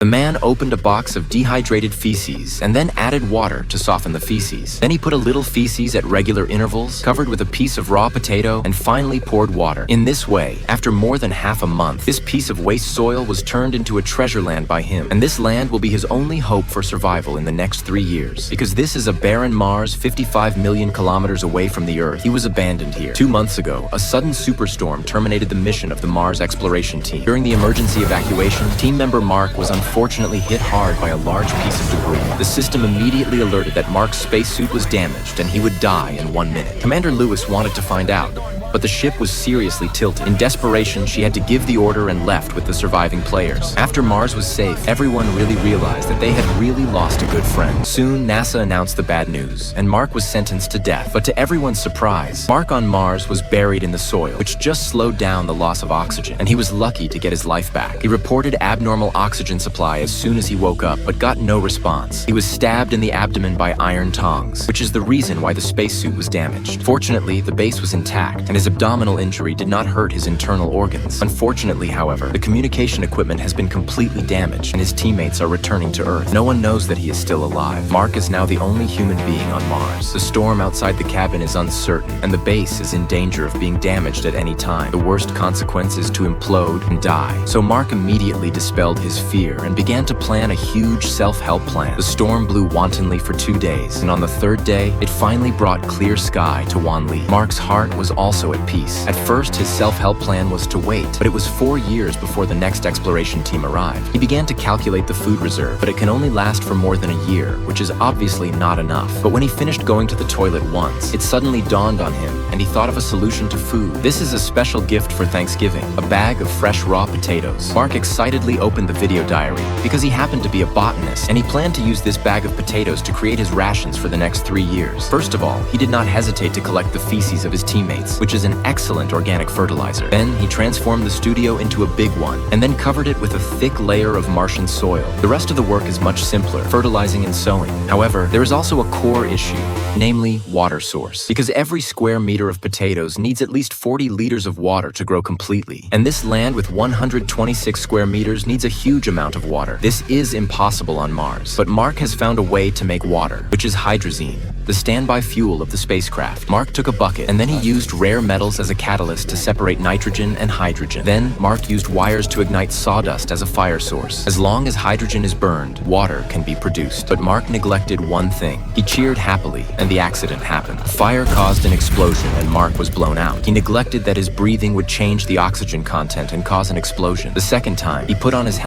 The man opened a box of dehydrated feces and then added water to soften the feces. Then he put a little feces at regular intervals, covered with a piece of raw potato, and finally poured water. In this way, after more than half a month, this piece of waste soil was turned into a treasure land by him, and this land will be his only hope for survival in the next 3 years. Because this is a barren Mars 55 million kilometers away from the Earth, he was abandoned here. 2 months ago, a sudden superstorm terminated the mission of the Mars exploration team. During the emergency evacuation, team member Mark was unfortunately hit hard by a large piece of debris. The system immediately alerted that Mark's spacesuit was damaged and he would die in 1 minute. Commander Lewis wanted to find out, but the ship was seriously tilted. In desperation, she had to give the order and left with the surviving players. After Mars was safe, everyone really realized that they had really lost a good friend. Soon, NASA announced the bad news, and Mark was sentenced to death. But to everyone's surprise, Mark on Mars was buried in the soil, which just slowed down the loss of oxygen, and he was lucky to get his life back. He reported abnormal oxygen supply as soon as he woke up, but got no response. He was stabbed in the abdomen by iron tongs, which is the reason why the spacesuit was damaged. Fortunately, the base was intact, and his abdominal injury did not hurt his internal organs. Unfortunately, however, the communication equipment has been completely damaged, and his teammates are returning to Earth. No one knows that he is still alive. Mark is now the only human being on Mars. The storm outside the cabin is uncertain, and the base is in danger of being damaged at any time. The worst consequence is to implode and die. So Mark immediately dispelled his fear and began to plan a huge self-help plan. The storm blew wantonly for 2 days, and on the 3rd day, it finally brought clear sky to Wanli. Mark's heart was also at peace. At first, his self-help plan was to wait, but it was 4 years before the next exploration team arrived. He began to calculate the food reserve, but it can only last for more than a year, which is obviously not enough. But when he finished going to the toilet once, it suddenly dawned on him, and he thought of a solution to food. This is a special gift for Thanksgiving, a bag of fresh raw potatoes. Mark excitedly opened the video diary, because he happened to be a botanist, and he planned to use this bag of potatoes to create his rations for the next 3 years. First of all, he did not hesitate to collect the feces of his teammates, which is an excellent organic fertilizer. Then he transformed the studio into a big one, and then covered it with a thick layer of Martian soil. The rest of the work is much simpler, fertilizing and sowing. However, there is also a core issue, namely water source. Because every square meter of potatoes needs at least 40 liters of water to grow completely. And this land with 126 square meters needs a huge amount of water. This is impossible on Mars. But Mark has found a way to make water, which is hydrazine, the standby fuel of the spacecraft. Mark took a bucket, and then he used rare metals as a catalyst to separate nitrogen and hydrogen. Then, Mark used wires to ignite sawdust as a fire source. As long as hydrogen is burned, water can be produced. But Mark neglected one thing. He cheered happily, and the accident happened. Fire caused an explosion, and Mark was blown out. He neglected that his breathing would change the oxygen content and cause an explosion. The second time, he put on his